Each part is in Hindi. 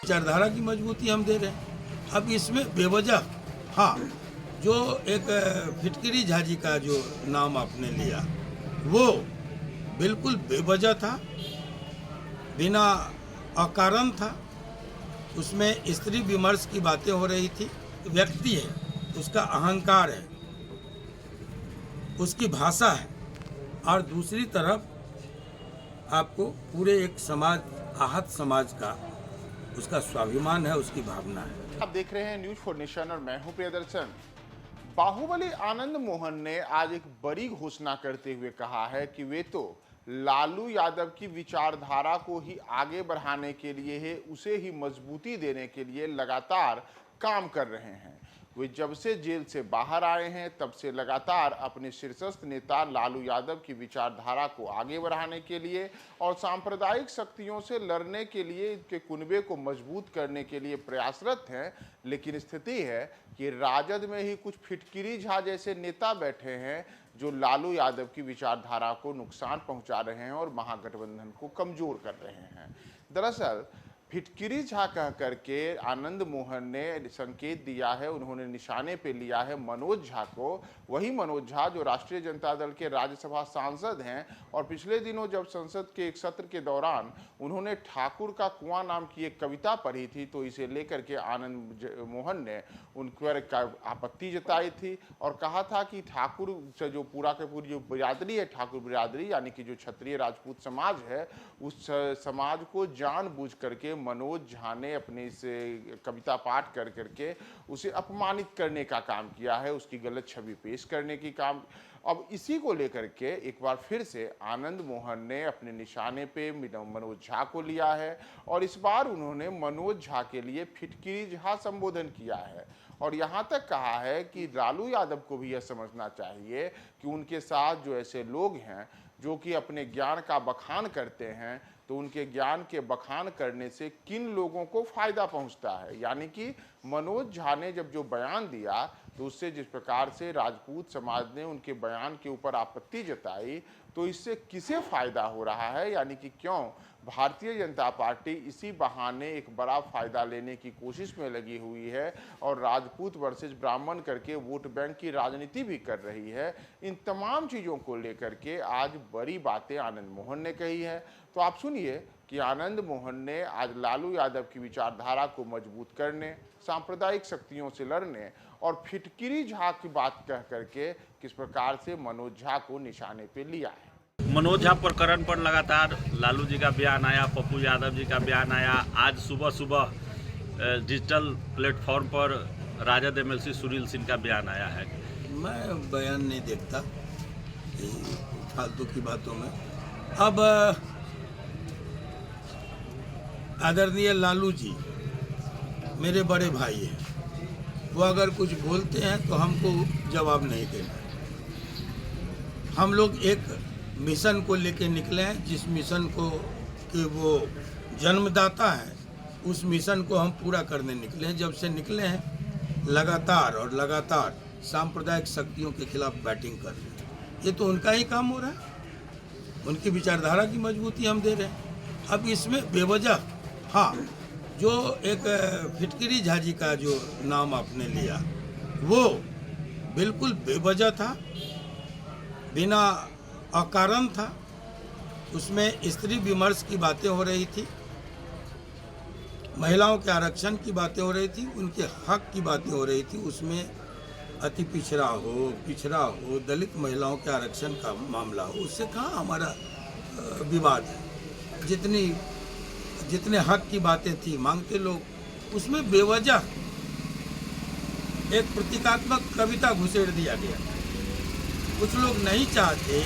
विचारधारा की मजबूती हम दे रहे हैं। अब इसमें बेवजह हाँ, जो एक फिटकरी झाजी का जो नाम आपने लिया वो बिल्कुल बेवजह था, बिना अकारण था। उसमें स्त्री विमर्श की बातें हो रही थी। व्यक्ति है, उसका अहंकार है, उसकी भाषा है, और दूसरी तरफ आपको पूरे एक समाज, आहत समाज का उसका स्वाभिमान है, उसकी भावना है। आप देख रहे हैं न्यूज फॉर नेशन और मैं हूं प्रियदर्शन। बाहुबली आनंद मोहन ने आज एक बड़ी घोषणा करते हुए कहा है कि वे तो लालू यादव की विचारधारा को ही आगे बढ़ाने के लिए है, उसे ही मजबूती देने के लिए लगातार काम कर रहे हैं। वे जब से जेल से बाहर आए हैं तब से लगातार अपने शीर्षस्थ नेता लालू यादव की विचारधारा को आगे बढ़ाने के लिए और सांप्रदायिक शक्तियों से लड़ने के लिए इनके कुनबे को मजबूत करने के लिए प्रयासरत हैं। लेकिन स्थिति है कि राजद में ही कुछ फिटकिरी झा जैसे नेता बैठे हैं जो लालू यादव की विचारधारा को नुकसान पहुंचा रहे हैं और महागठबंधन को कमजोर कर रहे हैं। दरअसल फिटकिरी झा कह करके आनंद मोहन ने संकेत दिया है, उन्होंने निशाने पे लिया है मनोज झा को। वही मनोज झा जो राष्ट्रीय जनता दल के राज्यसभा सांसद हैं और पिछले दिनों जब संसद के एक सत्र के दौरान उन्होंने ठाकुर का कुआं नाम की एक कविता पढ़ी थी तो इसे लेकर के आनंद मोहन ने उन पर आपत्ति जताई थी और कहा था कि ठाकुर से जो पूरा के पूरी जो बिरादरी है, ठाकुर बिरादरी यानी कि जो क्षत्रिय राजपूत समाज है, उस समाज को जानबूझ करके मनोज झा ने अपने इस कविता पाठ कर करके उसे अपमानित करने का काम किया है, उसकी गलत छवि पेश करने की काम। अब इसी को लेकर के एक बार फिर से आनंद मोहन ने अपने निशाने पे मनोज झा को लिया है और इस बार उन्होंने मनोज झा के लिए फिटकिरी झा संबोधन किया है और यहां तक कहा है कि लालू यादव को भी यह समझना चाहिए कि उनके साथ जो ऐसे लोग हैं जो कि अपने ज्ञान का बखान करते हैं तो उनके ज्ञान के बखान करने से किन लोगों को फायदा पहुंचता है। यानी कि मनोज झा ने जब जो बयान दिया तो उससे जिस प्रकार से राजपूत समाज ने उनके बयान के ऊपर आपत्ति जताई तो इससे किसे फायदा हो रहा है, यानी कि क्यों भारतीय जनता पार्टी इसी बहाने एक बड़ा फायदा लेने की कोशिश में लगी हुई है और राजपूत वर्सेस ब्राह्मण करके वोट बैंक की राजनीति भी कर रही है। इन तमाम चीज़ों को लेकर के आज बड़ी बातें आनंद मोहन ने कही है। तो आप सुनिए कि आनंद मोहन ने आज लालू यादव की विचारधारा को मजबूत करने, सांप्रदायिक शक्तियों से लड़ने और फिटकिरी झा की बात कह करके किस प्रकार से मनोज झा को निशाने पे लिया है। मनोज झा प्रकरण पर लगातार लालू जी का बयान आया, पप्पू यादव जी का बयान आया। आज सुबह सुबह डिजिटल प्लेटफॉर्म पर राजद एमएलसी सुनील सिंह का बयान आया है। मैं बयान नहीं देखता फालतू की बातों में। अब आदरणीय लालू जी मेरे बड़े भाई हैं, वो अगर कुछ बोलते हैं तो हमको जवाब नहीं देना। हम लोग एक मिशन को लेके निकले हैं, जिस मिशन को कि वो जन्मदाता है, उस मिशन को हम पूरा करने निकले हैं। जब से निकले हैं लगातार सांप्रदायिक शक्तियों के खिलाफ बैटिंग कर रहे हैं। ये तो उनका ही काम हो रहा है, उनकी विचारधारा की मजबूती हम दे रहे हैं। अब इसमें बेवजह हाँ, जो एक फिटकरी झाजी का जो नाम आपने लिया वो बिल्कुल बेवजह था, बिना अकारण था। उसमें स्त्री विमर्श की बातें हो रही थी, महिलाओं के आरक्षण की बातें हो रही थी, उनके हक की बातें हो रही थी। उसमें अति पिछड़ा हो, दलित महिलाओं के आरक्षण का मामला हो, उससे कहाँ हमारा विवाद है। जितने हक की बातें थी मांगते लोग, उसमें बेवजह एक प्रतीकात्मक कविता घुसेड़ दिया गया। कुछ लोग नहीं चाहते,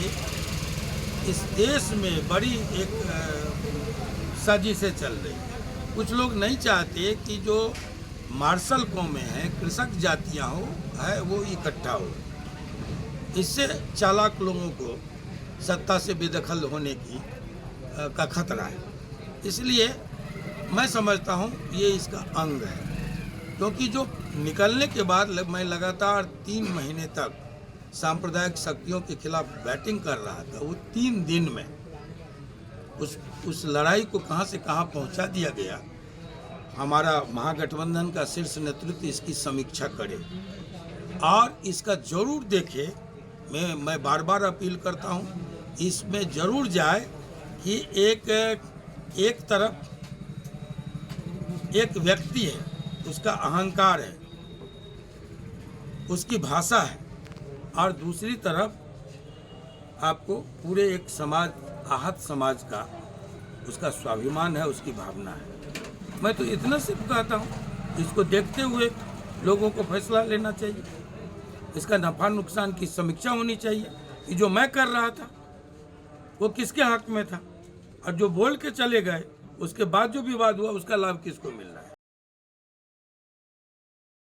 इस देश में बड़ी एक साजिशें चल रही है। कुछ लोग नहीं चाहते कि जो मार्शल कौमें हैं, कृषक जातियां है वो इकट्ठा हो। इससे चालाक लोगों को सत्ता से बेदखल होने का खतरा है। इसलिए मैं समझता हूँ ये इसका अंग है, क्योंकि जो निकलने के बाद मैं लगातार 3 महीने तक सांप्रदायिक शक्तियों के खिलाफ बैटिंग कर रहा था। वो 3 दिन में उस लड़ाई को कहाँ से कहाँ पहुँचा दिया गया, हमारा महागठबंधन का शीर्ष नेतृत्व इसकी समीक्षा करे और इसका जरूर देखे। मैं बार बार अपील करता हूँ, इसमें जरूर जाए कि एक तरफ एक व्यक्ति है, उसका अहंकार है, उसकी भाषा है, और दूसरी तरफ आपको पूरे एक समाज, आहत समाज का उसका स्वाभिमान है, उसकी भावना है। मैं तो इतना सिर्फ कहता हूँ, इसको देखते हुए लोगों को फैसला लेना चाहिए। इसका नफा नुकसान की समीक्षा होनी चाहिए कि जो मैं कर रहा था वो किसके हक में था, और जो बोल के चले गए उसके बाद जो विवाद हुआ उसका लाभ किसको मिल रहा है।